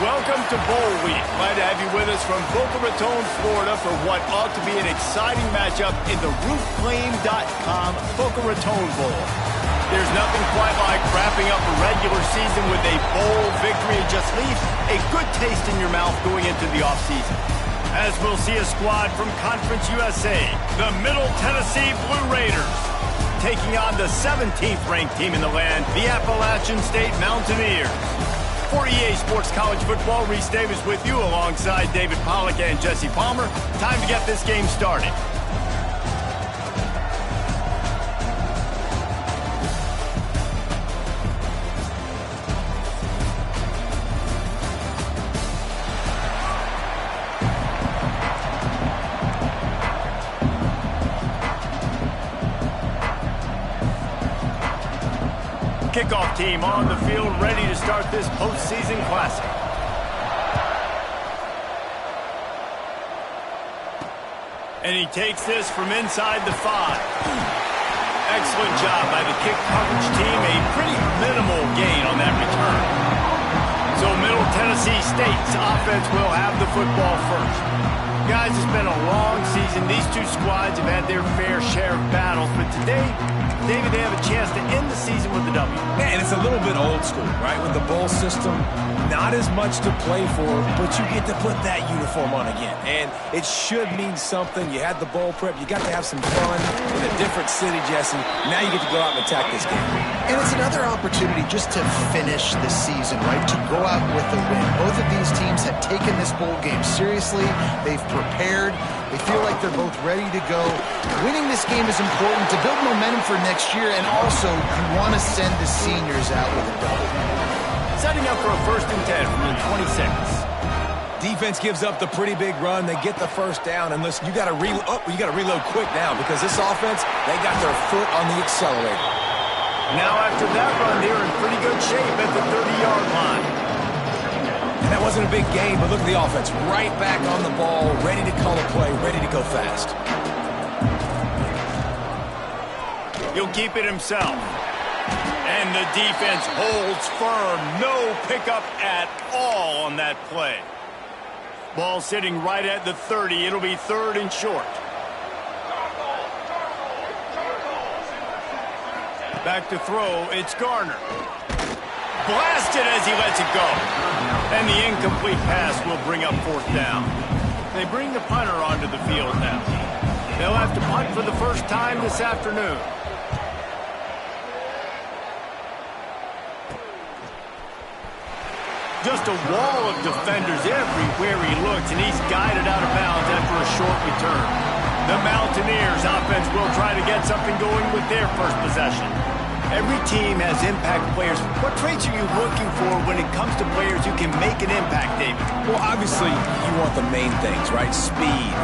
Welcome to Bowl Week. Glad to have you with us from Boca Raton, Florida for what ought to be an exciting matchup in the roofclaim.com Boca Raton Bowl. There's nothing quite like wrapping up a regular season with a bowl victory. It just leaves a good taste in your mouth going into the offseason. As we'll see a squad from Conference USA, the Middle Tennessee Blue Raiders, taking on the 17th ranked team in the land, the Appalachian State Mountaineers. For EA Sports College Football, Reese Davis with you alongside David Pollack and Jesse Palmer. Time to get this game started. Kickoff team on the field, ready to start this postseason classic. And he takes this from inside the 5. Excellent job by the kick coverage team. A pretty minimal gain on that return. So Middle Tennessee State's offense will have the football first. Guys, it's been a long season. These two squads have had their fair share of battles, but today, David, they have a chance to end the season with a W. Yeah, and it's a little bit old school, right? With the bowl system, not as much to play for, but you get to put that uniform on again. And it should mean something. You had the bowl prep. You got to have some fun in a different city, Jesse. Now you get to go out and attack this game. And it's another opportunity just to finish the season, right? To go out with a win. Both of these teams have taken this bowl game seriously. They've prepared. They feel like they're both ready to go. Winning this game is important to build momentum for next year, and also you want to send the seniors out with a W. Setting up for a 1st and 10 from the 26. Defense gives up the pretty big run. They get the first down, and listen, you got to reload quick now because this offense, they got their foot on the accelerator. Now after that run, they're in pretty good shape at the 30-yard line. And that wasn't a big game, but look at the offense. Right back on the ball, ready to call a play, ready to go fast. He'll keep it himself. And the defense holds firm. No pickup at all on that play. Ball sitting right at the 30. It'll be 3rd and short. Back to throw. It's Garner. Blasted as he lets it go. And the incomplete pass will bring up 4th down. They bring the punter onto the field now. They'll have to punt for the first time this afternoon. Just a wall of defenders everywhere he looks, and he's guided out of bounds after a short return. The Mountaineers offense will try to get something going with their first possession. Every team has impact players. What traits are you looking for when it comes to players who can make an impact, David? Well, obviously, you want the main things, right? Speed,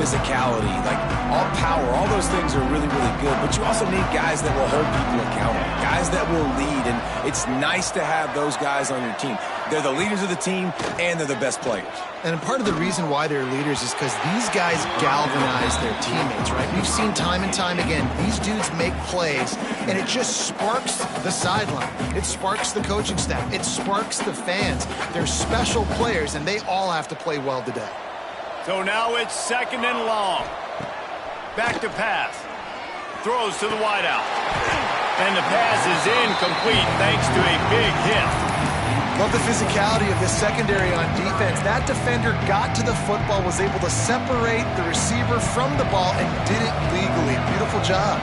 physicality, like all power, all those things are really, really good. But you also need guys that will hold people accountable, guys that will lead, and it's nice to have those guys on your team. They're the leaders of the team, and they're the best players. And part of the reason why they're leaders is because these guys galvanize their teammates, right? We've seen time and time again, these dudes make plays, and it just sparks the sideline. It sparks the coaching staff. It sparks the fans. They're special players, and they all have to play well today. So now it's 2nd and long. Back to pass. Throws to the wideout. And the pass is incomplete thanks to a big hit. Love the physicality of this secondary on defense. That defender got to the football, was able to separate the receiver from the ball, and did it legally. Beautiful job.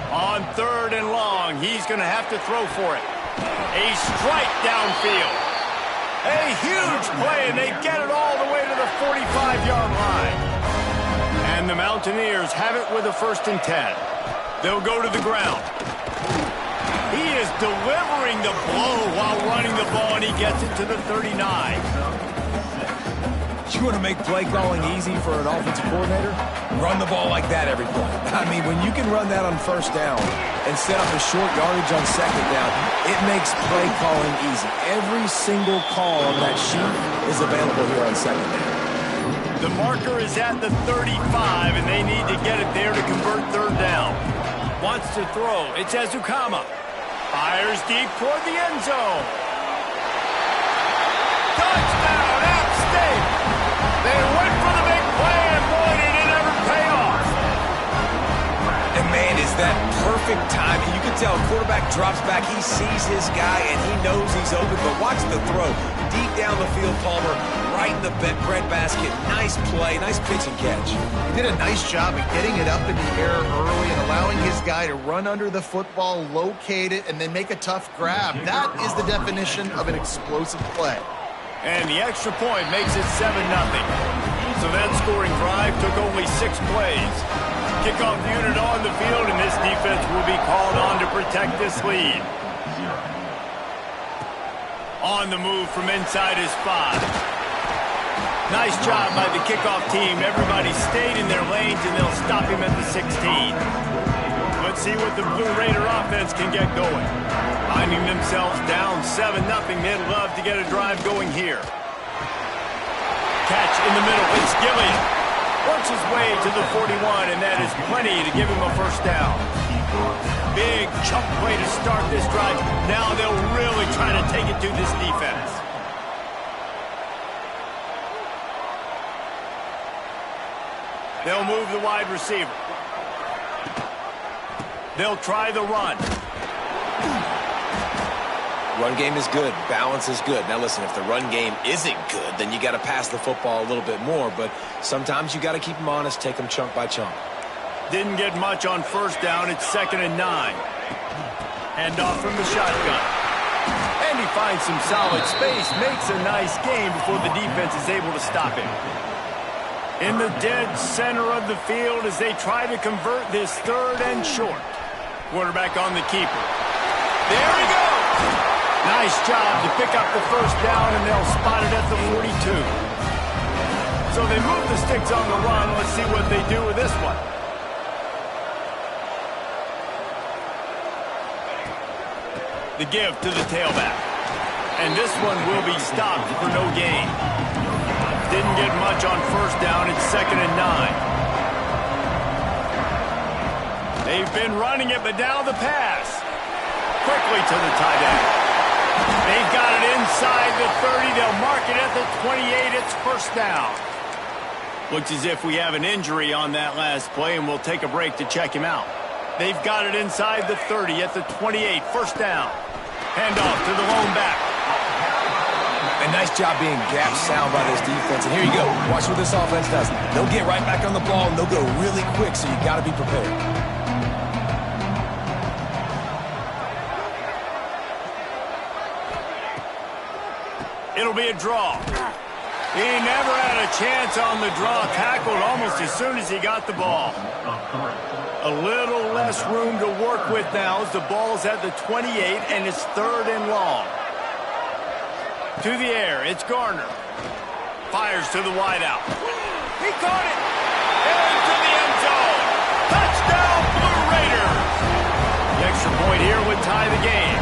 On 3rd and long, he's going to have to throw for it. A strike downfield. A huge play, and they get it all the way to the 45-yard line. And the Mountaineers have it with a 1st and 10. They'll go to the ground. He is delivering the blow while running the ball, and he gets it to the 39. You want to make play calling easy for an offensive coordinator? Run the ball like that every play. I mean, when you can run that on 1st down and set up a short yardage on 2nd down, it makes play calling easy. Every single call on that sheet is available here on 2nd down. The marker is at the 35, and they need to get it there to convert 3rd down. Wants to throw. It's Ezukama. Fires deep toward the end zone. Touchdown, App State. They went for the big play, and boy, did it ever pay off. And man, is that perfect timing. You can tell quarterback drops back. He sees his guy, and he knows he's open. But watch the throw. Deep down the field, Palmer, right in the bread basket. Nice play, nice pitch and catch. He did a nice job of getting it up in the air early and allowing his guy to run under the football, locate it, and then make a tough grab. That is the definition of an explosive play. And the extra point makes it 7-0. So that scoring drive took only 6 plays. Kickoff unit on the field, and this defense will be called on to protect this lead. On the move from inside his 5. Nice job by the kickoff team. Everybody stayed in their lanes, and they'll stop him at the 16. Let's see what the Blue Raider offense can get going. Finding themselves down 7-0, they'd love to get a drive going here. Catch in the middle. It's Gillian. Works his way to the 41, and that is plenty to give him a first down. Big chunk play to start this drive. Now they'll really try to take it to this defense. They'll move the wide receiver. They'll try the run. Run game is good. Balance is good. Now listen, if the run game isn't good, then you got to pass the football a little bit more. But sometimes you got to keep them honest, take them chunk by chunk. Didn't get much on first down. It's 2nd and 9. Hand off from the shotgun. And he finds some solid space. Makes a nice gain before the defense is able to stop him. In the dead center of the field as they try to convert this 3rd and short. Quarterback on the keeper. There he goes. Nice job to pick up the first down, and they'll spot it at the 42. So they move the sticks on the run. Let's see what they do with this one. The give to the tailback. And this one will be stopped for no gain. Didn't get much on first down. It's 2nd and 9. They've been running it, but now the pass. Quickly to the tight end. They've got it inside the 30. They'll mark it at the 28. It's first down. Looks as if we have an injury on that last play, and we'll take a break to check him out. They've got it inside the 30 at the 28. First down. Handoff to the lone back. A nice job being gap sound by this defense. And here you go. Watch what this offense does. They'll get right back on the ball, and they'll go really quick, so you got to be prepared. It'll be a draw. He never had a chance on the draw. Tackled almost as soon as he got the ball. A little less room to work with now as the ball's at the 28, and it's 3rd and long. To the air, it's Garner. Fires to the wideout. He caught it. Into the end zone. Touchdown, Blue Raiders. The extra point here would tie the game.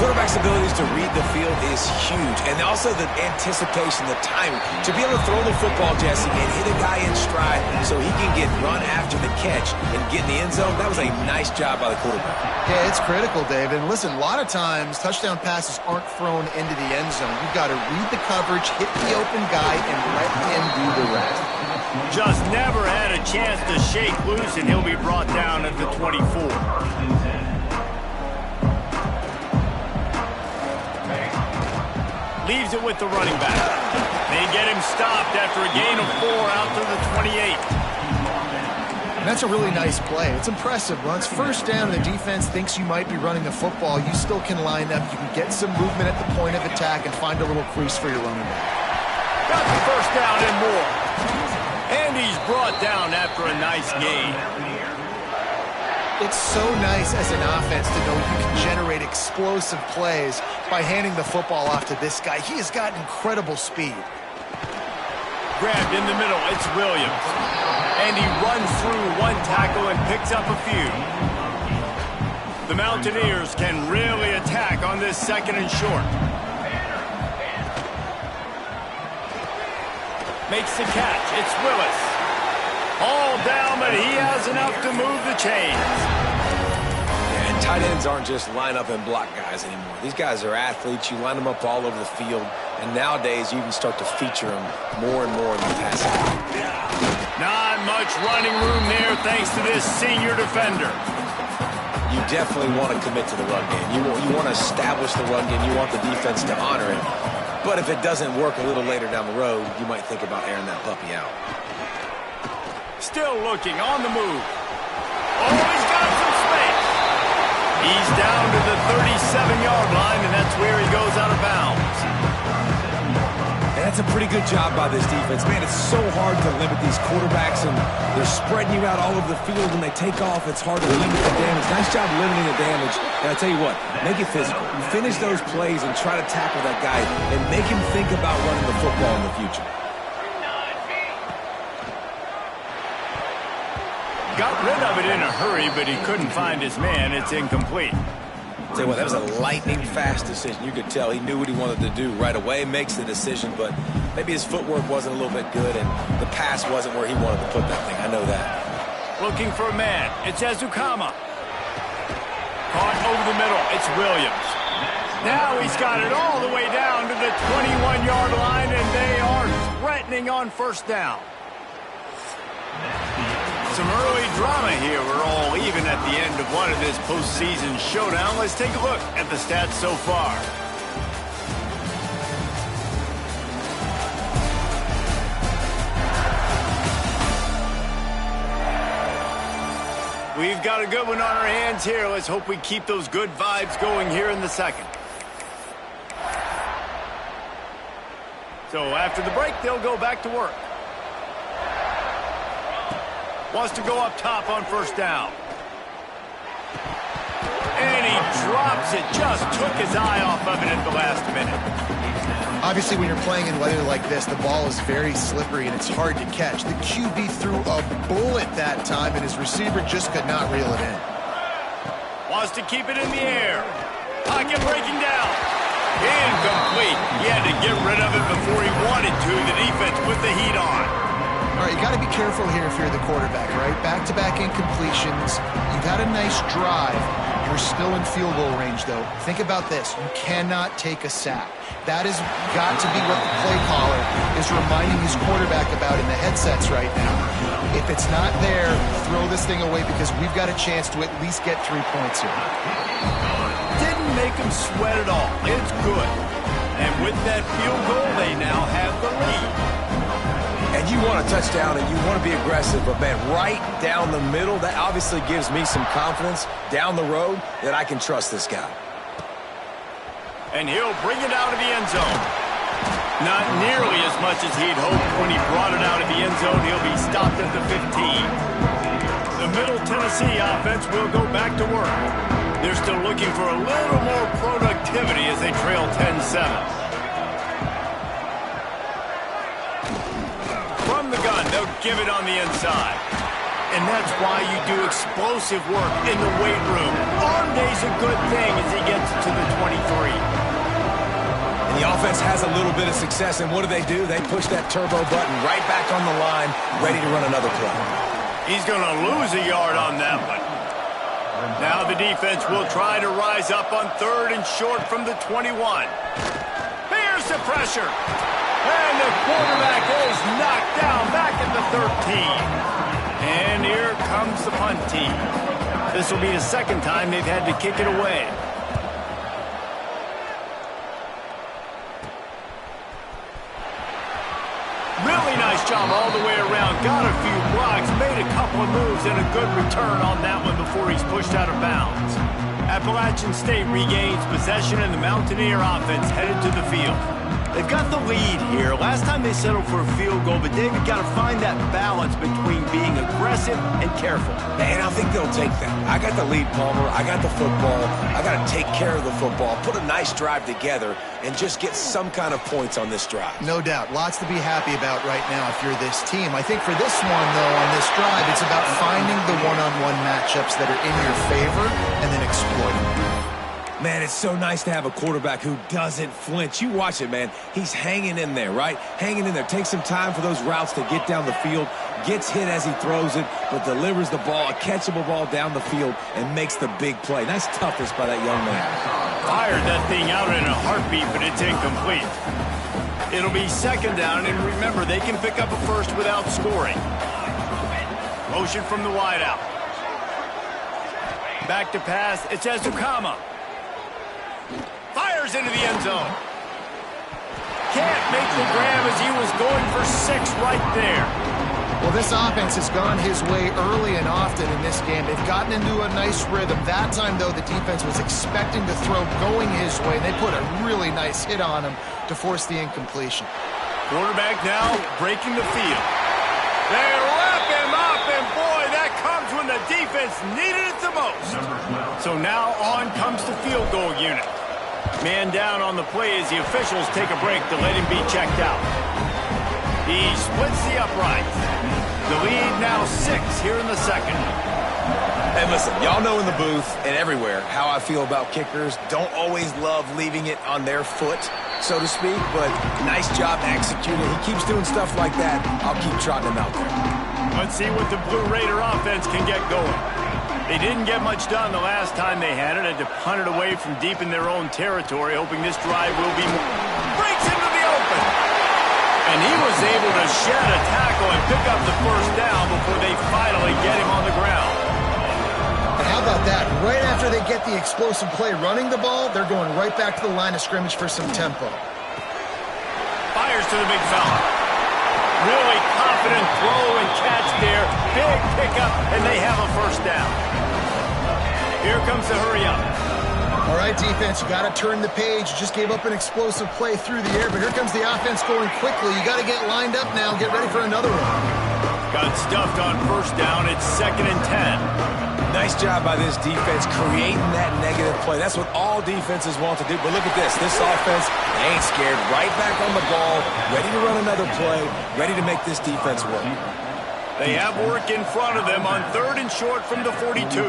Quarterback's abilities to read the field is huge. And also the anticipation, the timing. To be able to throw the football, Jesse, and hit a guy in stride so he can get run after the catch and get in the end zone, that was a nice job by the quarterback. Yeah, it's critical, David. And listen, a lot of times touchdown passes aren't thrown into the end zone. You've got to read the coverage, hit the open guy, and let him do the rest. Just never had a chance to shake loose, and he'll be brought down at the 24. Leaves it with the running back. They get him stopped after a gain of 4 out to the 28. And that's a really nice play. It's impressive. Once first down, the defense thinks you might be running the football. You still can line up. You can get some movement at the point of attack and find a little crease for your running back. Got the first down and more. And he's brought down after a nice gain. It's so nice as an offense to know you can generate explosive plays by handing the football off to this guy. He has got incredible speed. Grabbed in the middle, it's Williams. And he runs through one tackle and picks up a few. The Mountaineers can really attack on this 2nd and short. Makes the catch, it's Willis. All down, but he has enough to move the chains. And Tight ends aren't just line up and block guys anymore. These guys are athletes. You line them up all over the field. And nowadays, you can start to feature them more and more in the passing game. Not much running room there thanks to this senior defender. You definitely want to commit to the run game. You want to establish the run game. You want the defense to honor it. But if it doesn't work a little later down the road, you might think about airing that puppy out. Still looking on the move. Oh, he's got some space. He's down to the 37-yard line, and that's where he goes out of bounds. And that's a pretty good job by this defense. Man, it's so hard to limit these quarterbacks, and they're spreading you out all over the field. When they take off, it's hard to limit the damage. Nice job limiting the damage. And I tell you what, make it physical. Finish those plays and try to tackle that guy and make him think about running the football in the future. Got rid of it in a hurry, but he couldn't find his man. It's incomplete. Tell you what, that was a lightning-fast decision. You could tell he knew what he wanted to do right away, makes the decision, but maybe his footwork wasn't a little bit good, and the pass wasn't where he wanted to put that thing. I know that. Looking for a man. It's Ezukama. Caught over the middle. It's Williams. Now he's got it all the way down to the 21-yard line, and they are threatening on first down. Some early drama here. We're all even at the end of one of this postseason showdown. Let's take a look at the stats so far. We've got a good one on our hands here. Let's hope we keep those good vibes going here in the second. So after the break, they'll go back to work. Wants to go up top on first down. And he drops it. Just took his eye off of it at the last minute. Obviously, when you're playing in weather like this, the ball is very slippery and it's hard to catch. The QB threw a bullet that time, and his receiver just could not reel it in. Wants to keep it in the air. Pocket breaking down. Incomplete. He had to get rid of it before he wanted to. The defense put the heat on. All right, you got to be careful here if you're the quarterback, right? Back-to-back incompletions. You've had a nice drive. You're still in field goal range, though. Think about this. You cannot take a sack. That has got to be what the play caller is reminding his quarterback about in the headsets right now. If it's not there, throw this thing away because we've got a chance to at least get 3 points here. Didn't make him sweat at all. It's good. And with that field goal, they now have the lead. And you want a touchdown and you want to be aggressive, but man, right down the middle, that obviously gives me some confidence down the road that I can trust this guy. And he'll bring it out of the end zone. Not nearly as much as he'd hoped when he brought it out of the end zone. He'll be stopped at the 15. The Middle Tennessee offense will go back to work. They're still looking for a little more productivity as they trail 10-7. From the gun, they'll give it on the inside. And that's why you do explosive work in the weight room. Arm day's a good thing as he gets to the 23. And the offense has a little bit of success, and what do? They push that turbo button right back on the line, ready to run another play. He's going to lose a yard on that one. Now the defense will try to rise up on third and short from the 21. Here's the pressure. And the quarterback is knocked down back at the 13. And here comes the punt team. This will be the second time they've had to kick it away. Really nice job all the way around. Got a few blocks, made a couple of moves, and a good return on that one before he's pushed out of bounds. Appalachian State regains possession, and the Mountaineer offense headed to the field. They've got the lead here. Last time they settled for a field goal, but David got to find that balance between being aggressive and careful. And I think they'll take that. I got the lead, Palmer. I got the football. I got to take care of the football, put a nice drive together, and just get some kind of points on this drive. No doubt. Lots to be happy about right now if you're this team. I think for this one, though, on this drive, it's about finding the one-on-one matchups that are in your favor and then exploiting them. Man, it's so nice to have a quarterback who doesn't flinch. You watch it, man. He's hanging in there, right? Hanging in there. Take some time for those routes to get down the field. gets hit as he throws it, but delivers the ball, a catchable ball down the field, and makes the big play. Nice toughness by that young man. Fired that thing out in a heartbeat, but it's incomplete. It'll be second down, and remember, they can pick up a first without scoring. Motion from the wideout. Back to pass, it's Ezukama. Fires into the end zone. Can't make the grab as he was going for 6 right there. Well, this offense has gone his way early and often in this game. They've gotten into a nice rhythm. That time, though, the defense was expecting to throw going his way. They put a really nice hit on him to force the incompletion. Quarterback now breaking the field. They wrap him up, and boy, that comes when the defense needed it the most. So now on comes the field goal unit. Man down on the play as the officials take a break to let him be checked out. He splits the uprights. The lead now 6 here in the second. And listen, y'all know in the booth and everywhere how I feel about kickers. Don't always love leaving it on their foot, so to speak, but nice job executing. He keeps doing stuff like that. I'll keep trotting him out there. Let's see what the Blue Raider offense can get going. They didn't get much done the last time they had it. Had to punt it away from deep in their own territory, hoping this drive will be more. Breaks into the open. And he was able to shed a tackle and pick up the first down before they finally get him on the ground. And how about that? Right after they get the explosive play running the ball, they're going right back to the line of scrimmage for some tempo. Fires to the big fella. Really confident throw and catch there. Big pickup, and they have a first down. Here comes the hurry up. All right, defense, you got to turn the page. You just gave up an explosive play through the air, but here comes the offense going quickly. You got to get lined up now and get ready for another one. Got stuffed on first down. It's 2nd and 10. Nice job by this defense creating that negative play. That's what all defenses want to do. But look at this. This offense, they ain't scared. Right back on the ball, ready to run another play, ready to make this defense work. They have work in front of them on 3rd and short from the 42.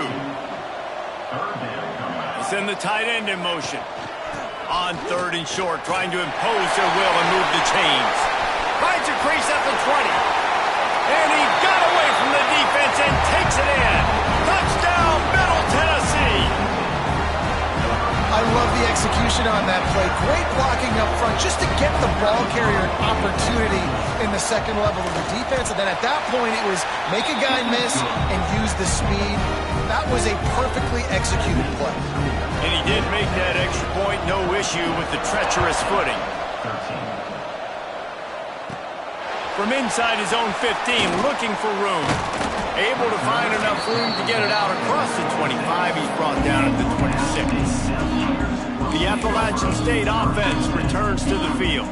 Send the tight end in motion. On 3rd and short, trying to impose their will and move the chains. Finds a crease at the 20. And he got away from the defense and takes it in. Touchdown, Middle Tennessee. I love the execution on that play. Great blocking up front just to get the ball carrier an opportunity in the second level of the defense. And then at that point, it was make a guy miss and use the speed. That was a perfectly executed play. And he did make that extra point, no issue with the treacherous footing. From inside his own 15, looking for room. Able to find enough room to get it out across the 25. He's brought down at the 26. The Appalachian State offense returns to the field.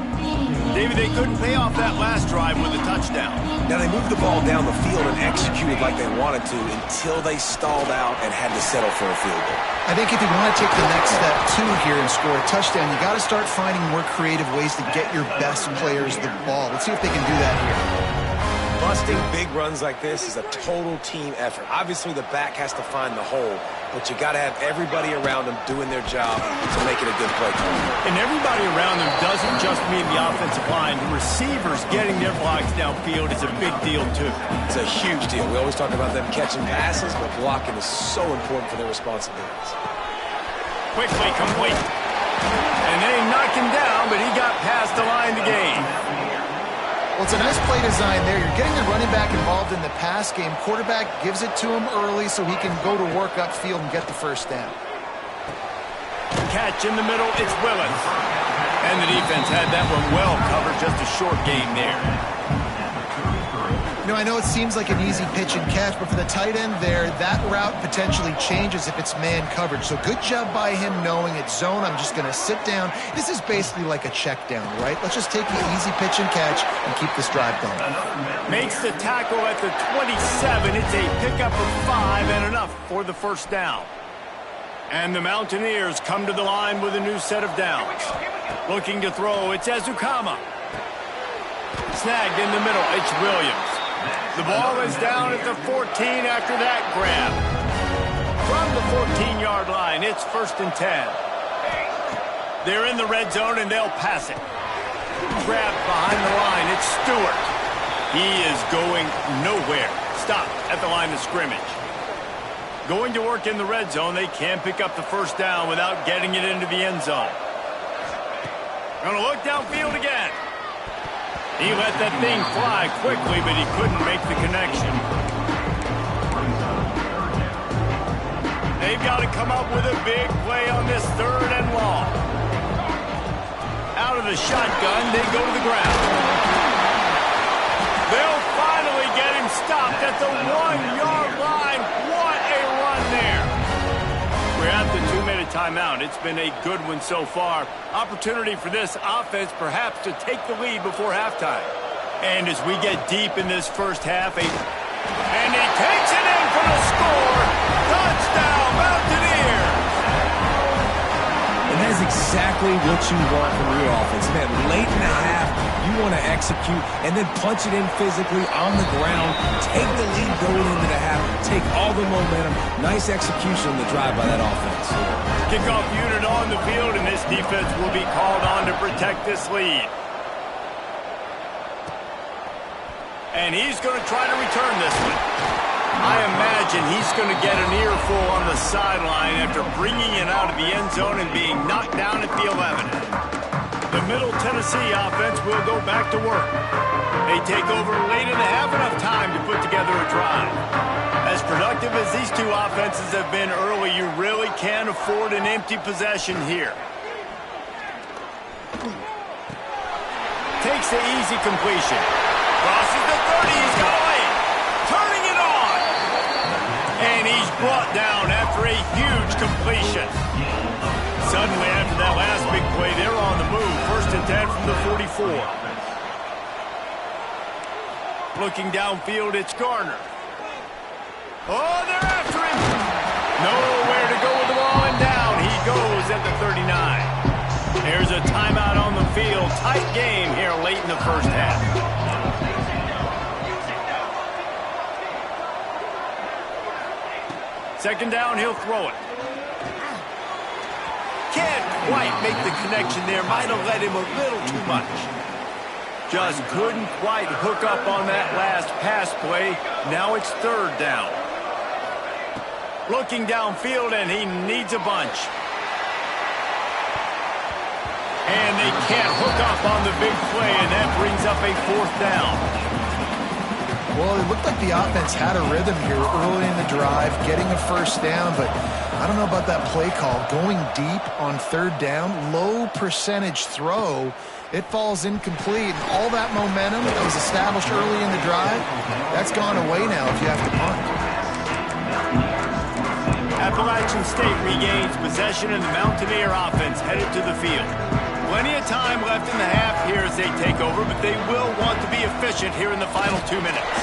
David, they couldn't pay off that last drive with a touchdown. Now, they moved the ball down the field and executed like they wanted to until they stalled out and had to settle for a field goal. I think if you want to take the next step, too, here and score a touchdown, you got to start finding more creative ways to get your best players the ball. Let's see if they can do that here. Busting big runs like this is a total team effort. Obviously, the back has to find the hole, but you got to have everybody around them doing their job to make it a good play. And everybody around them doesn't just mean the offensive line. The receivers getting their blocks downfield is a big deal, too. It's a huge deal. We always talk about them catching passes, but blocking is so important for their responsibilities. Quickly complete. And they knock him down, but he got past the line to gain. Well, it's a nice play design there. You're getting the running back involved in the pass game. Quarterback gives it to him early so he can go to work upfield and get the first down. Catch in the middle, it's Willis. And the defense had that one well covered, just a short game there. You know, I know it seems like an easy pitch and catch, but for the tight end there, that route potentially changes if it's man coverage. So good job by him knowing it's zone. I'm just going to sit down. This is basically like a check down, right? Let's just take the easy pitch and catch and keep this drive going. Makes the tackle at the 27. It's a pickup of 5 and enough for the first down. And the Mountaineers come to the line with a new set of downs. Looking to throw, it's Ezukama. Snagged in the middle, it's Williams. The ball is down at the 14 after that grab. From the 14-yard line, it's 1st and 10. They're in the red zone, and they'll pass it. Grabbed behind the line, it's Stewart. He is going nowhere. Stop at the line of scrimmage. Going to work in the red zone. They can pick up the first down without getting it into the end zone. Going to look downfield again. He let that thing fly quickly, but he couldn't make the connection. They've got to come up with a big play on this 3rd and long. Out of the shotgun, they go to the ground. They'll finally get him stopped at the 1-yard line. What a run there. We're at the 2-minute timeout. It's been a good one so far. Opportunity for this offense perhaps to take the lead before halftime. And as we get deep in this first half, and he takes it in for the score. Touchdown, Mountaineers. And that's exactly what you want from your offense. Man, late in the half, you want to execute and then punch it in physically on the ground. Take the lead going into the half. Take all the momentum. Nice execution on the drive by that offense. Kickoff unit on the field, and this defense will be called on to protect this lead. And he's going to try to return this one. I imagine he's going to get an earful on the sideline after bringing it out of the end zone and being knocked down at the 11. The Middle Tennessee offense will go back to work. They take over late in the half, enough time to put together a drive. As productive as these two offenses have been early, you really can't afford an empty possession here. Takes the easy completion. Crosses the 30, he's got a lead. Turning it on. And he's brought down after a huge completion. Suddenly, after that last big play, they're on the move. 1st and 10 from the 44. Looking downfield, it's Garner. Oh, they're after him. Nowhere to go with the ball, and down he goes at the 39. There's a timeout on the field. Tight game here late in the first half. Second down, he'll throw it. Can't quite make the connection there. Might have led him a little too much. Just couldn't quite hook up on that last pass play. Now it's 3rd down. Looking downfield, and he needs a bunch. And they can't hook up on the big play, and that brings up a 4th down. Well, it looked like the offense had a rhythm here early in the drive, getting a first down, but I don't know about that play call. Going deep on 3rd down, low percentage throw, it falls incomplete. All that momentum that was established early in the drive, that's gone away now if you have to punt. Appalachian State regains possession, and the Mountaineer offense headed to the field. Plenty of time left in the half here as they take over, but they will want to be efficient here in the final 2 minutes.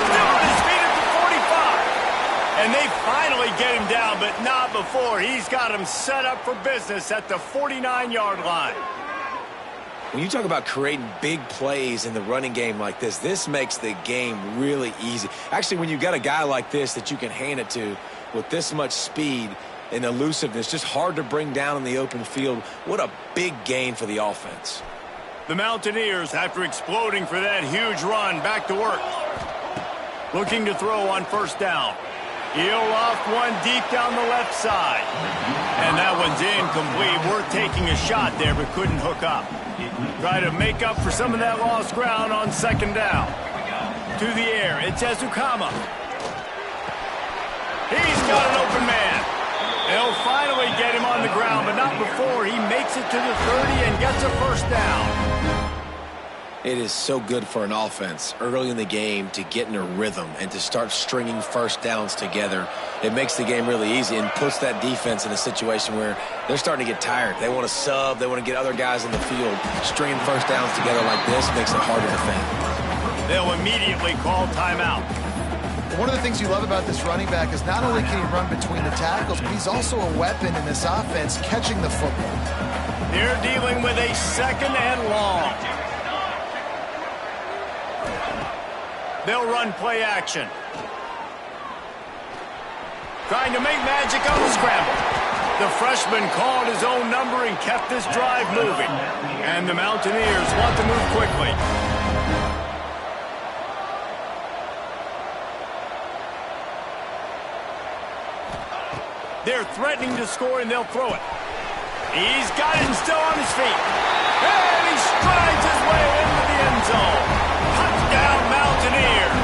Still on his feet at the 45. And they finally get him down, but not before. He's got him set up for business at the 49-yard line. When you talk about creating big plays in the running game like this makes the game really easy. Actually, when you got a guy like this that you can hand it to with this much speed and elusiveness, just hard to bring down in the open field. What a big gain for the offense. The Mountaineers, after exploding for that huge run, back to work. Looking to throw on 1st down. He'll loft one deep down the left side. And that one's incomplete. Worth taking a shot there, but couldn't hook up. Try to make up for some of that lost ground on 2nd down. To the air, it's Ezukama. He's got an open man. They'll finally get him on the ground, but not before he makes it to the 30 and gets a 1st down. It is so good for an offense early in the game to get in a rhythm and to start stringing 1st downs together. It makes the game really easy and puts that defense in a situation where they're starting to get tired. They want to sub. They want to get other guys in the field. Stringing 1st downs together like this makes it hard to defend. They'll immediately call timeout. One of the things you love about this running back is not only can he run between the tackles, but he's also a weapon in this offense catching the football. They're dealing with a 2nd and long. They'll run play action. Trying to make magic on the scramble. The freshman called his own number and kept this drive moving. And the Mountaineers want to move quickly. They're threatening to score, and they'll throw it. He's got it and still on his feet. And he strides his way into the end zone. Touchdown, Mountaineers.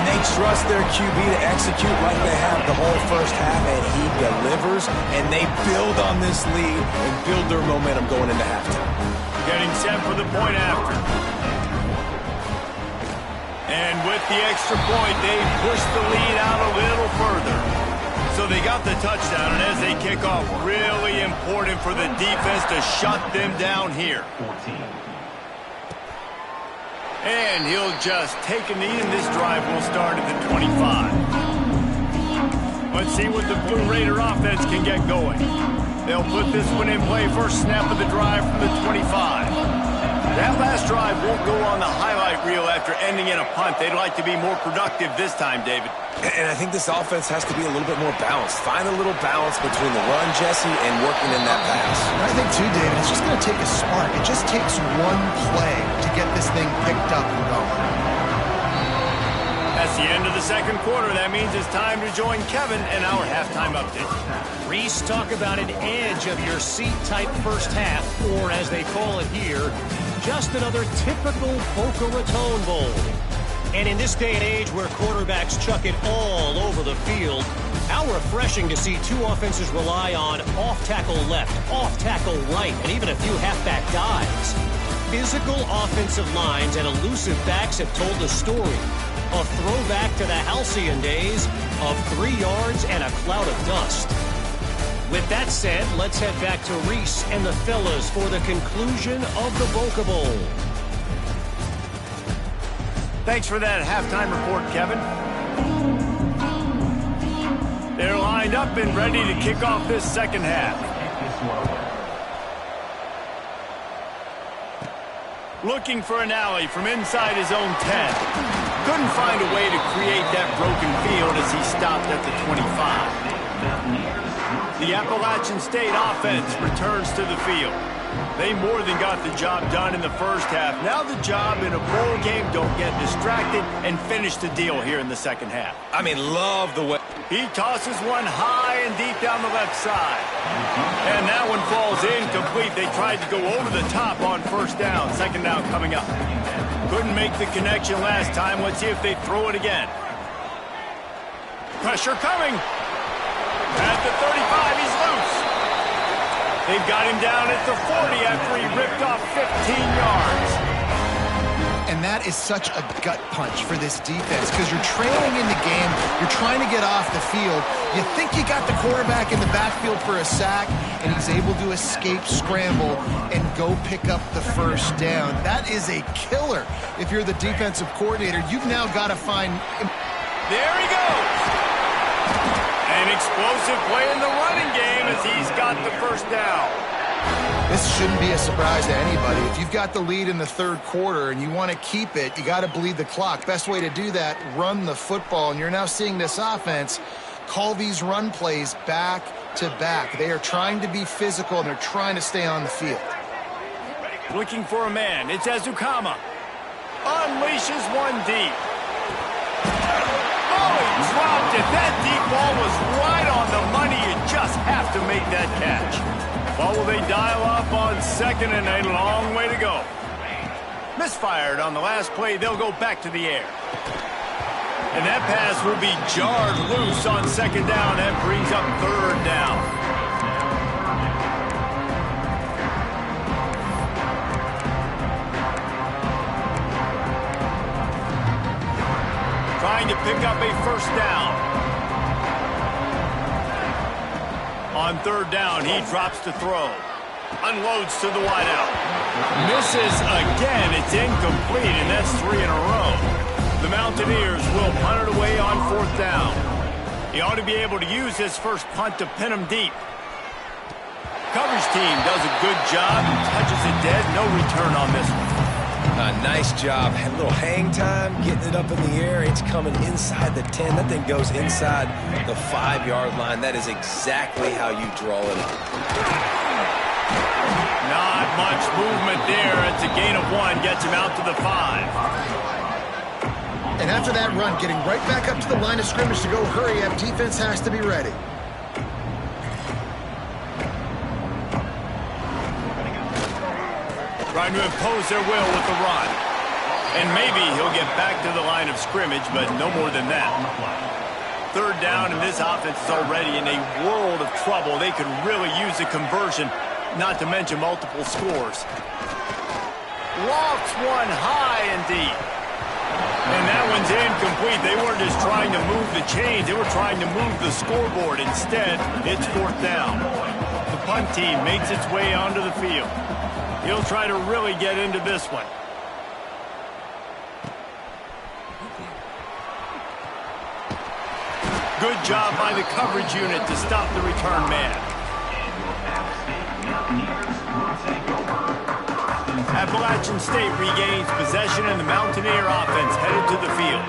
And they trust their QB to execute like they have the whole first half, and he delivers, and they build on this lead and build their momentum going into halftime. Getting set for the point after. And with the extra point, they push the lead out a little further. So they got the touchdown, and as they kick off, really important for the defense to shut them down here. 14. And he'll just take a knee, and this drive will start at the 25. Let's see what the Blue Raider offense can get going. They'll put this one in play. First snap of the drive from the 25. That last drive won't go on the highlight reel after ending in a punt. They'd like to be more productive this time, David. And I think this offense has to be a little bit more balanced. Find a little balance between the run, Jesse, and working in that pass. I think, too, David, it's just going to take a spark. It just takes one play to get this thing picked up and going. That's the end of the second quarter. That means it's time to join Kevin and our halftime update. Reese, talk about an edge of your seat type first half, or as they call it here, just another typical Boca Raton Bowl. And in this day and age where quarterbacks chuck it all over the field, how refreshing to see two offenses rely on off-tackle left, off-tackle right, and even a few halfback dives. Physical offensive lines and elusive backs have told the story. A throwback to the halcyon days of 3 yards and a cloud of dust. With that said, let's head back to Reese and the fellas for the conclusion of the Boca Bowl. Thanks for that halftime report, Kevin. They're lined up and ready to kick off this second half. Looking for an alley from inside his own 10. Couldn't find a way to create that broken field as he stopped at the 25. The Appalachian State offense returns to the field. They more than got the job done in the first half. Now the job in a bowl game, don't get distracted and finish the deal here in the second half. I mean, love the way he tosses one high and deep down the left side. And that one falls incomplete. They tried to go over the top on first down. Second down coming up. Couldn't make the connection last time. Let's see if they throw it again. Pressure coming. At the 35, he's loose. They've got him down at the 40 after he ripped off 15 yards. And that is such a gut punch for this defense because you're trailing in the game. You're trying to get off the field. You think you got the quarterback in the backfield for a sack, and he's able to escape, scramble, and go pick up the first down. That is a killer if you're the defensive coordinator. You've now got to find... There he goes. An explosive play in the running game as he's got the first down. This shouldn't be a surprise to anybody. If you've got the lead in the third quarter and you want to keep it, you got to bleed the clock. Best way to do that, run the football. And you're now seeing this offense call these run plays back to back. They are trying to be physical, and they're trying to stay on the field. Looking for a man. It's Azukama. Unleashes one deep. Oh, he dropped it. That deep ball was right on the money. You just have to make that catch. Well, will they dial up on second and a long way to go? Misfired on the last play. They'll go back to the air. And that pass will be jarred loose on second down. That brings up third down. Trying to pick up a first down. On third down, he drops to throw. Unloads to the wideout. Misses again. It's incomplete, and that's 3 in a row. The Mountaineers will punt it away on fourth down. He ought to be able to use his first punt to pin him deep. Coverage team does a good job and touches it dead. No return on this one. Nice job. A little hang time, getting it up in the air. It's coming inside the 10. That thing goes inside the 5-yard line. That is exactly how you draw it up. Not much movement there. It's a gain of 1. Gets him out to the 5. And after that run, getting right back up to the line of scrimmage to go hurry up, defense has to be ready. Trying to impose their will with the run. And maybe he'll get back to the line of scrimmage, but no more than that. Third down, and this offense is already in a world of trouble. They could really use a conversion, not to mention multiple scores. Lofts one high and deep. And that one's incomplete. They weren't just trying to move the chains. They were trying to move the scoreboard. Instead, it's fourth down. The punt team makes its way onto the field. He'll try to really get into this one. Good job by the coverage unit to stop the return man. Appalachian State regains possession and the Mountaineer offense headed to the field.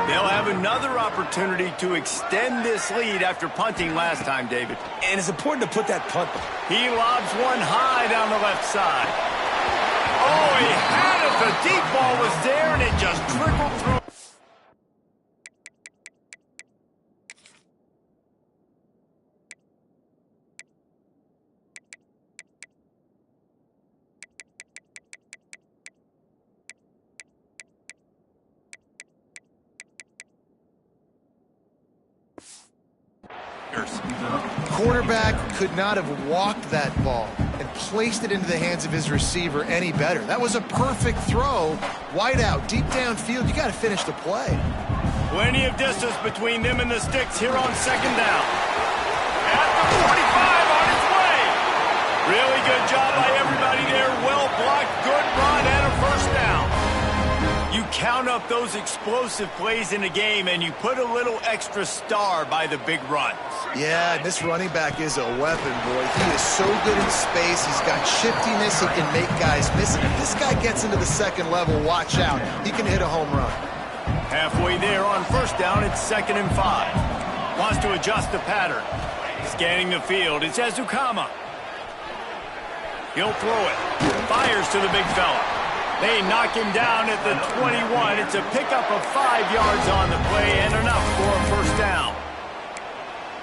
They'll have another opportunity to extend this lead after punting last time, David. And it's important to put that punt. He lobs one high down the left side. Oh, he had it. The deep ball was there, and it just trickled through. Quarterback could not have walked that ball and placed it into the hands of his receiver any better. That was a perfect throw. Wide out, deep downfield. You got to finish the play. Plenty of distance between them and the sticks here on second down. At the 45 on its way. Really good job by everybody there. Well blocked, good run, and a first down. You count up those explosive plays in a game, and you put a little extra star by the big runs. Yeah, this running back is a weapon, boy. He is so good in space. He's got shiftiness. He can make guys miss it. If this guy gets into the second level, watch out. He can hit a home run. Halfway there on first down, it's 2nd and 5. Wants to adjust the pattern. Scanning the field, it's Ezukama. He'll throw it. Fires to the big fella. They knock him down at the 21. It's a pickup of 5 yards on the play and enough for a first down.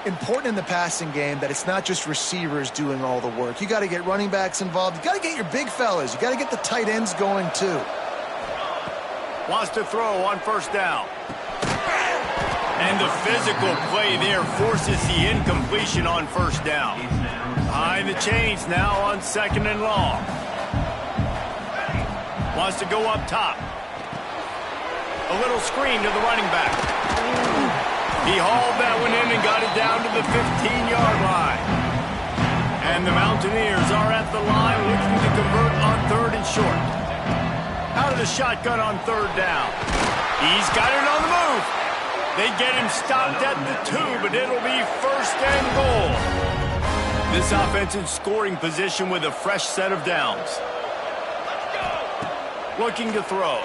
Important in the passing game that it's not just receivers doing all the work. You got to get running backs involved. You got to get your big fellas. You got to get the tight ends going too. Wants to throw on first down. And the physical play there forces the incompletion on first down. Behind the chains now on 2nd and long. Wants to go up top. A little screen to the running back. He hauled that one in and got it down to the 15-yard line. And the Mountaineers are at the line looking to convert on 3rd and short. Out of the shotgun on 3rd down. He's got it on the move. They get him stopped at the 2, but it'll be 1st and goal. This offense in scoring position with a fresh set of downs. Looking to throw.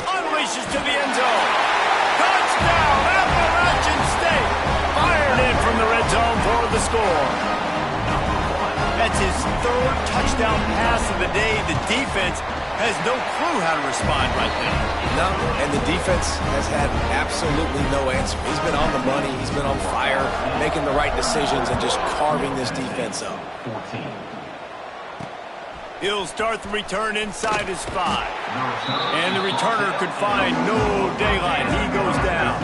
Unleashes to the end zone. Touchdown, Appalachian State. Fired in from the red zone for the score. That's his 3rd touchdown pass of the day. The defense has no clue how to respond right now. No, and the defense has had absolutely no answer. He's been on the money. He's been on fire, making the right decisions and just carving this defense up. He'll start the return inside his 5. And the returner could find no daylight. He goes down.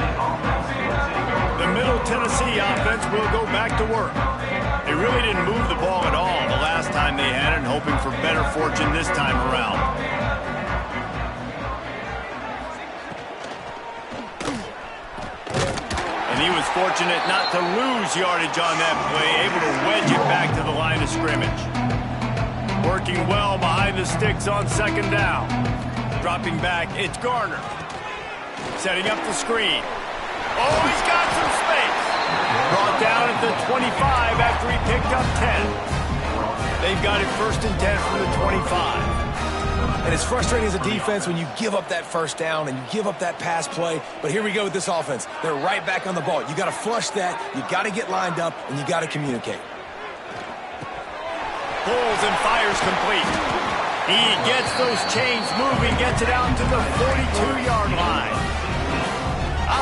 The Middle Tennessee offense will go back to work. They really didn't move the ball at all the last time they had it, hoping for better fortune this time around. And he was fortunate not to lose yardage on that play, able to wedge it back to the line of scrimmage. Working well behind the sticks on 2nd down. Dropping back, it's Garner. Setting up the screen. Oh, he's got some space. Brought down at the 25 after he picked up 10. They've got it 1st and 10 from the 25. And it's frustrating as a defense when you give up that first down and you give up that pass play. But here we go with this offense. They're right back on the ball. You got to flush that. You got to get lined up, and you got to communicate. Pulls and fires complete. He gets those chains moving, gets it out to the 42-yard line.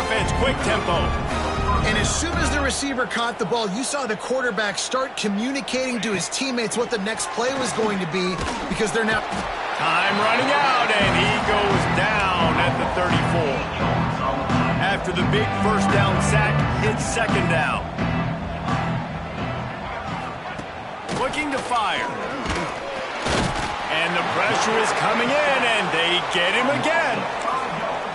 offense, quick tempo. And as soon as the receiver caught the ball, you saw the quarterback start communicating to his teammates what the next play was going to be, because they're now... Time running out, and he goes down at the 34. After the big first down sack, it's second down. Looking to fire. And the pressure is coming in, and they get him again.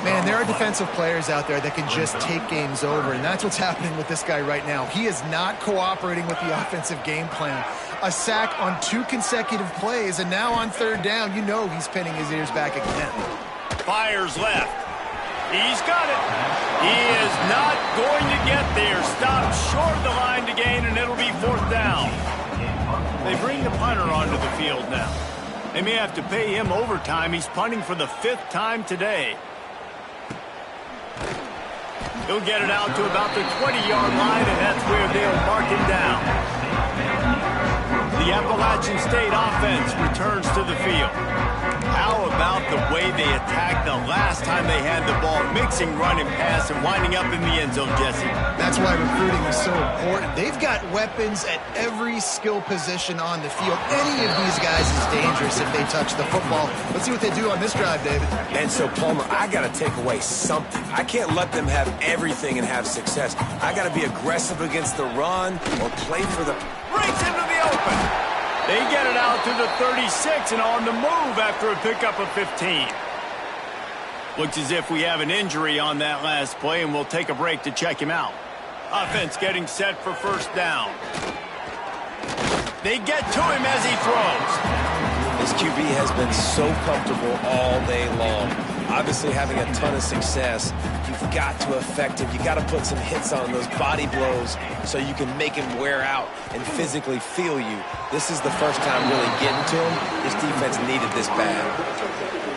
Man, there are defensive players out there that can just take games over, and that's what's happening with this guy right now. He is not cooperating with the offensive game plan. A sack on 2 consecutive plays, and now on third down, you know he's pinning his ears back again. Fires left. He's got it. He is not going to get there. Stopped short of the line to gain, and it'll be fourth down. They bring the punter onto the field now. They may have to pay him overtime. He's punting for the 5th time today. He'll get it out to about the 20-yard line, and that's where they'll mark him down. The Appalachian State offense returns to the field. How about the way they attacked the last time they had the ball, mixing run and pass and winding up in the end zone, Jesse? That's why recruiting is so important. They've got weapons at every skill position on the field. Any of these guys is dangerous if they touch the football. Let's see what they do on this drive, David. And so, Palmer, I got to take away something. I can't let them have everything and have success. I got to be aggressive against the run or play for the... Breaks into the open. They get it out to the 36 and on the move after a pickup of 15. Looks as if we have an injury on that last play, and we'll take a break to check him out. Offense getting set for first down. They get to him as he throws. This QB has been so comfortable all day long. Obviously having a ton of success. You've got to affect him. You got to put some hits on those body blows so you can make him wear out and physically feel you. This is the first time really getting to him. This defense needed this bad.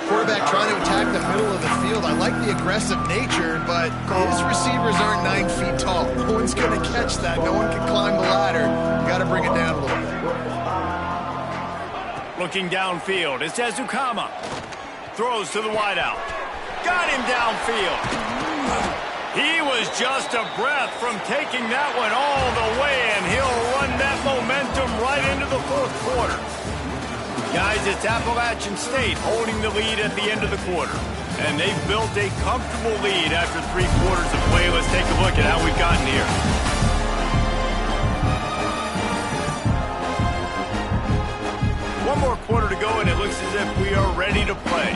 Quarterback trying to attack the middle of the field. I like the aggressive nature, but his receivers aren't 9 feet tall. No one's going to catch that. No one can climb the ladder. You got to bring it down a little bit. Looking downfield, it's Ezukama. Throws to the wideout. Got him downfield. He was just a breath from taking that one all the way, and he'll run that momentum right into the fourth quarter. Guys, it's Appalachian State holding the lead at the end of the quarter. And they've built a comfortable lead after 3 quarters of play. Let's take a look at how we've gotten here. One more quarter to go, and it looks as if we are ready to play.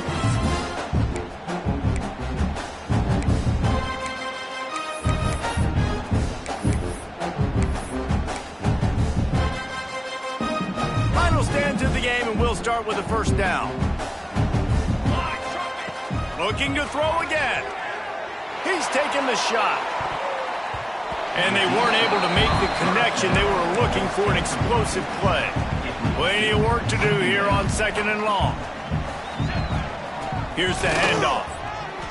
Final stand to the game, and we'll start with the first down. Looking to throw again. He's taking the shot. And they weren't able to make the connection. They were looking for an explosive play. Plenty of work to do here on 2nd and long. Here's the handoff.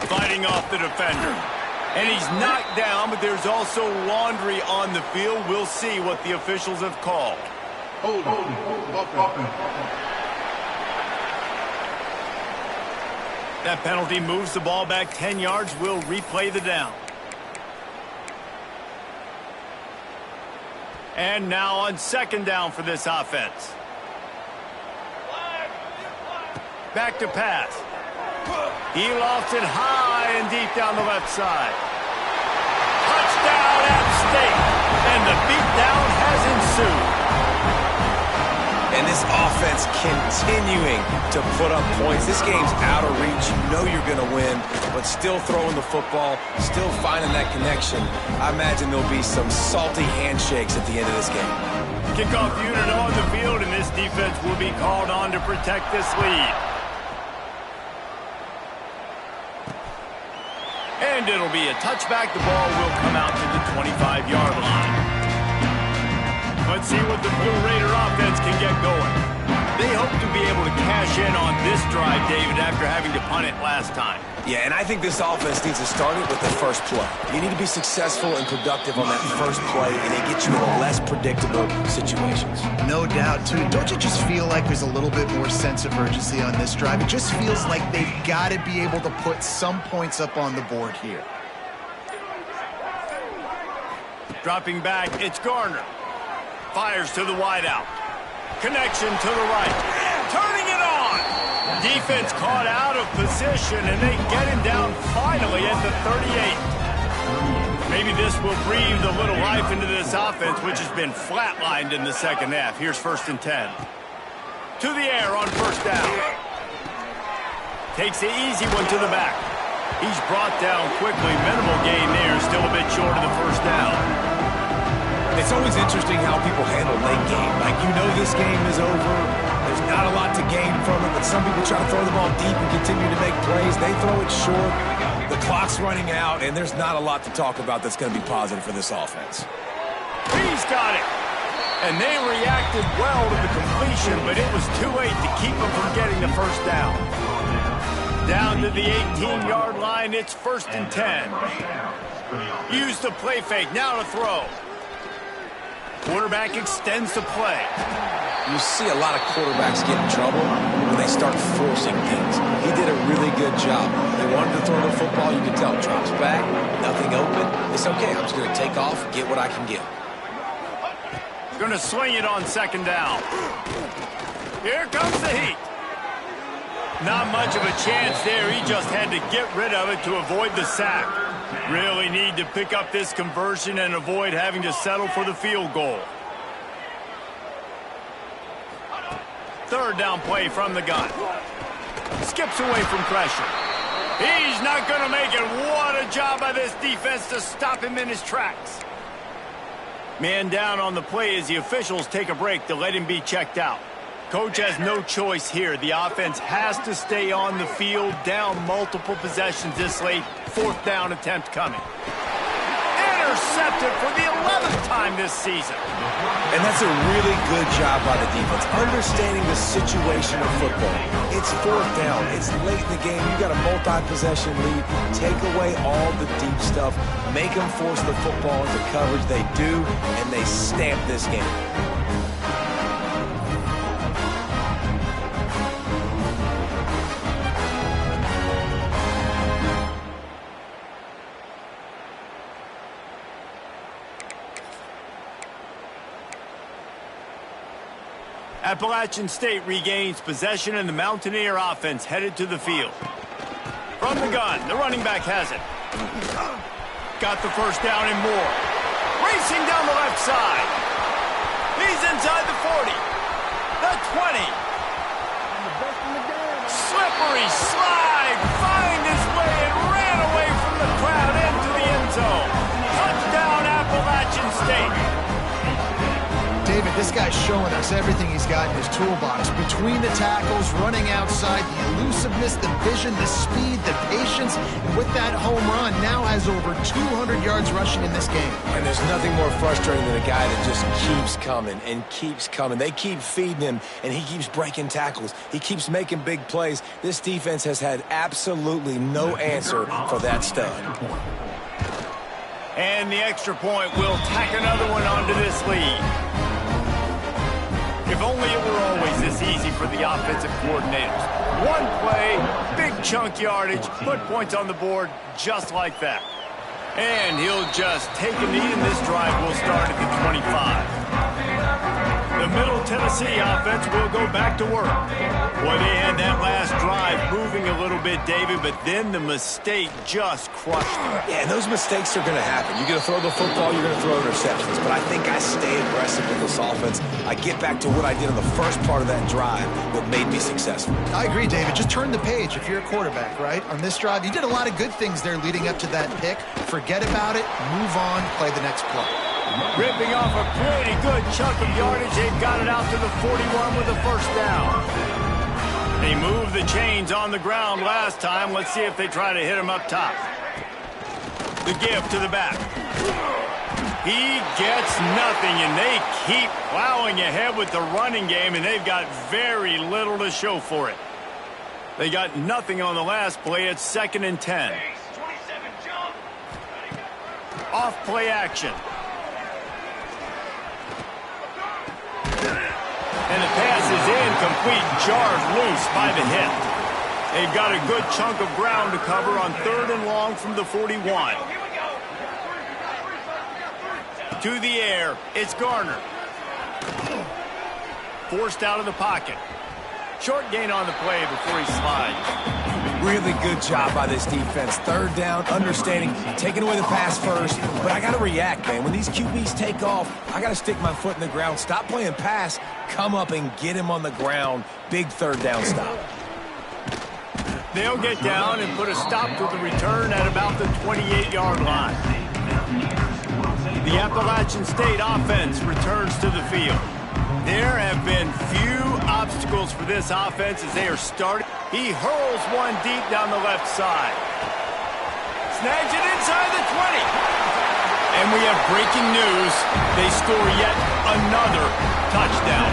Fighting off the defender. And he's knocked down, but there's also laundry on the field. We'll see what the officials have called. That penalty moves the ball back 10 yards. We'll replay the down. And now on 2nd down for this offense. Back to pass. He lofts it high and deep down the left side. Touchdown App State. And the beatdown has ensued. And this offense continuing to put up points. This game's out of reach. You know you're going to win, but still throwing the football, still finding that connection. I imagine there'll be some salty handshakes at the end of this game. Kickoff unit on the field, and this defense will be called on to protect this lead. And it'll be a touchback. The ball will come out to the 25-yard line. Let's see what the Blue Raider offense can get going. They hope to be able to cash in on this drive, David, after having to punt it last time. Yeah, and I think this offense needs to start it with the first play. You need to be successful and productive on that first play, and it gets you in less predictable situations. No doubt, too. Don't you just feel like there's a little bit more sense of urgency on this drive? It just feels like they've got to be able to put some points up on the board here. Dropping back, it's Garner. Fires to the wideout. Connection to the right. Turning it on. Defense caught out of position, and they get him down finally at the 38. Maybe this will breathe a little life into this offense, which has been flatlined in the second half. Here's 1st and 10. To the air on 1st down. Takes the easy one to the back. He's brought down quickly. Minimal gain there. Still a bit short of the 1st down. It's always interesting how people handle late game. Like, you know this game is over. There's not a lot to gain from it, but some people try to throw the ball deep and continue to make plays. They throw it short. The clock's running out, and there's not a lot to talk about that's going to be positive for this offense. He's got it. And they reacted well to the completion, but it was too late to keep them from getting the 1st down. Down to the 18-yard line, it's 1st and 10. Use the play fake, now to throw. Quarterback extends the play. You see a lot of quarterbacks get in trouble when they start forcing things. He did a really good job. They wanted to throw the football, you can tell. Drops back, nothing open. It's okay, I'm just going to take off, get what I can get. Going to swing it on 2nd down. Here comes the heat. Not much of a chance there. He just had to get rid of it to avoid the sack. Really need to pick up this conversion and avoid having to settle for the field goal. 3rd down play from the gun. Skips away from pressure. He's not going to make it. What a job by this defense to stop him in his tracks. Man down on the play as the officials take a break to let him be checked out. Coach has no choice here. The offense has to stay on the field, down multiple possessions this late. 4th down attempt coming. Intercepted for the 11th time this season. And that's a really good job by the defense, understanding the situation of football. It's 4th down. It's late in the game. You got a multi-possession lead. Take away all the deep stuff. Make them force the football into coverage. They do, and they stamp this game. Appalachian State regains possession, and the Mountaineer offense headed to the field. From the gun, the running back has it. Got the 1st down and more. Racing down the left side. He's inside the 40. The 20. Slippery slide. Find his way and ran away from the crowd into the end zone. Touchdown, Appalachian State. David, this guy's showing us everything he's got in his toolbox. Between the tackles, running outside, the elusiveness, the vision, the speed, the patience. And with that home run, now has over 200 yards rushing in this game. And there's nothing more frustrating than a guy that just keeps coming and keeps coming. They keep feeding him, and he keeps breaking tackles. He keeps making big plays. This defense has had absolutely no answer for that stud. And the extra point will tack another one onto this lead. If only it were always this easy for the offensive coordinators. One play, big chunk yardage, put points on the board just like that. And he'll just take a knee, and this drive will start at the 25. The Middle Tennessee offense will go back to work. Boy, they had that last drive moving a little bit, David, but then the mistake just crushed them. Yeah, and those mistakes are going to happen. You're going to throw the football, you're going to throw interceptions. But I think I stay aggressive with this offense. I get back to what I did in the first part of that drive that made me successful. I agree, David. Just turn the page if you're a quarterback, right? On this drive, you did a lot of good things there leading up to that pick. Forget about it, move on, play the next play. Ripping off a pretty good chunk of yardage. They've got it out to the 41 with a 1st down. They moved the chains on the ground last time. Let's see if they try to hit him up top. The give to the back. He gets nothing, and they keep plowing ahead with the running game, and they've got very little to show for it. They got nothing on the last play. It's 2nd and 10. Off play action. And the pass is incomplete, jarred loose by the hit. They've got a good chunk of ground to cover on 3rd and long from the 41. To the air, it's Garner. Forced out of the pocket. Short gain on the play before he slides. Really good job by this defense. Third down, understanding, taking away the pass first. But I got to react, man. When these QBs take off, I got to stick my foot in the ground. Stop playing pass. Come up and get him on the ground. Big third down stop. They'll get down and put a stop to the return at about the 28-yard line. The Appalachian State offense returns to the field. There have been few obstacles for this offense as they are starting. He hurls one deep down the left side. Snags it inside the 20. And we have breaking news. They score yet another touchdown.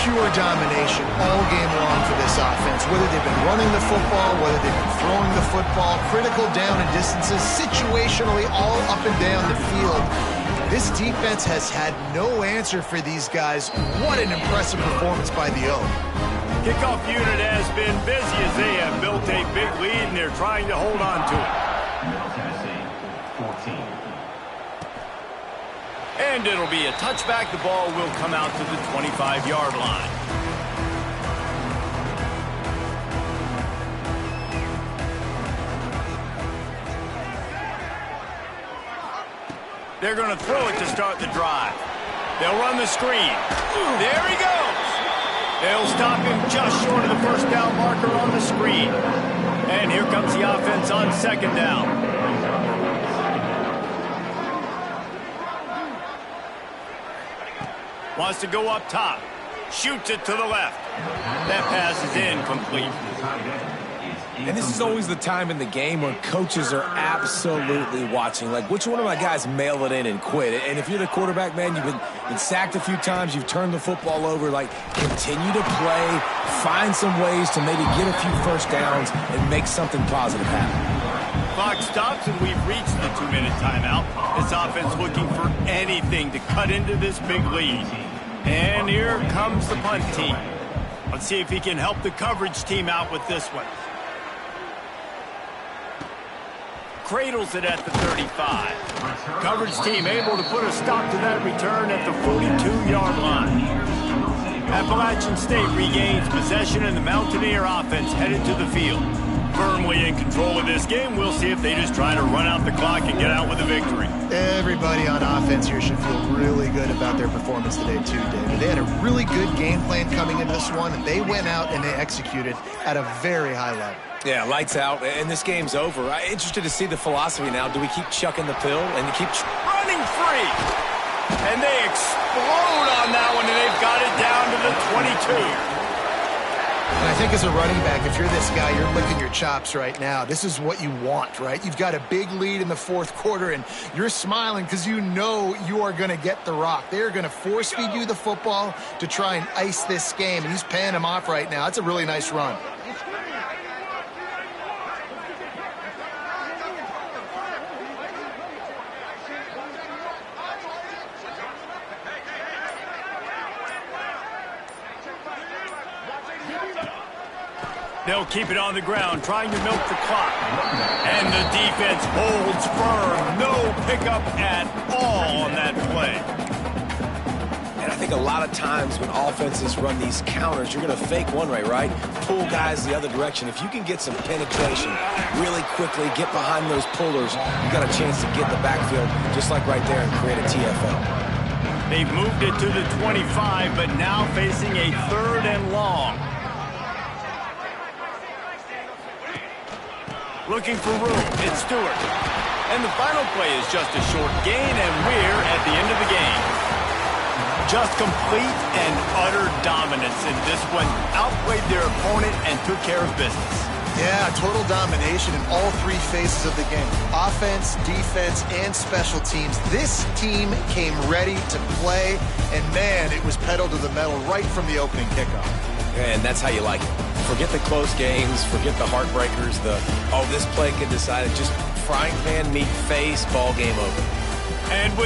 Pure domination all game long for this offense. Whether they've been running the football, whether they've been throwing the football, critical down and distances, situationally all up and down the field. This defense has had no answer for these guys. What an impressive performance by the O. Kickoff unit has been busy as they have built a big lead and they're trying to hold on to it. And it'll be a touchback. The ball will come out to the 25-yard line. They're going to throw it to start the drive. They'll run the screen. There he goes. They'll stop him just short of the first down marker on the screen. And here comes the offense on second down. Wants to go up top. Shoots it to the left. That pass is incomplete. And this is always the time in the game when coaches are absolutely watching. Like, which one of my guys mail it in and quit? And if you're the quarterback, man, you've been sacked a few times, you've turned the football over. Like, continue to play, find some ways to maybe get a few first downs and make something positive happen. Clock stops and we've reached the 2-minute timeout. This offense looking for anything to cut into this big lead. And here comes the punt team. Let's see if he can help the coverage team out with this one. Cradles it at the 35. Coverage team able to put a stop to that return at the 42-yard line. Appalachian State regains possession and the Mountaineer offense headed to the field. Firmly in control of this game. We'll see if they just try to run out the clock and get out with a victory. Everybody on offense here should feel really good about their performance today too, David. They had a really good game plan coming into this one, and they went out and they executed at a very high level. Yeah, lights out, and this game's over. I'm interested to see the philosophy now. Do we keep chucking the pill and keep running free? And they explode on that one, and they've got it down to the 22. And I think as a running back, if you're this guy, you're licking your chops right now. This is what you want, right? You've got a big lead in the fourth quarter, and you're smiling because you know you are going to get the rock. They're going to force feed you the football to try and ice this game, and he's paying him off right now. That's a really nice run. They'll keep it on the ground, trying to milk the clock. And the defense holds firm. No pickup at all on that play. And I think a lot of times when offenses run these counters, you're going to fake one way, right? Pull guys the other direction. If you can get some penetration really quickly, get behind those pullers, you got a chance to get the backfield just like right there and create a TFL. They've moved it to the 25, but now facing a 3rd and long. Looking for room, it's Stewart. And the final play is just a short gain, and we're at the end of the game. Just complete and utter dominance in this one. Outplayed their opponent and took care of business. Yeah, total domination in all three phases of the game. Offense, defense, and special teams. This team came ready to play, and man, it was pedal to the metal right from the opening kickoff. And that's how you like it. Forget the close games, forget the heartbreakers, this play could decide it. Just frying pan, meat face, ball game over. And with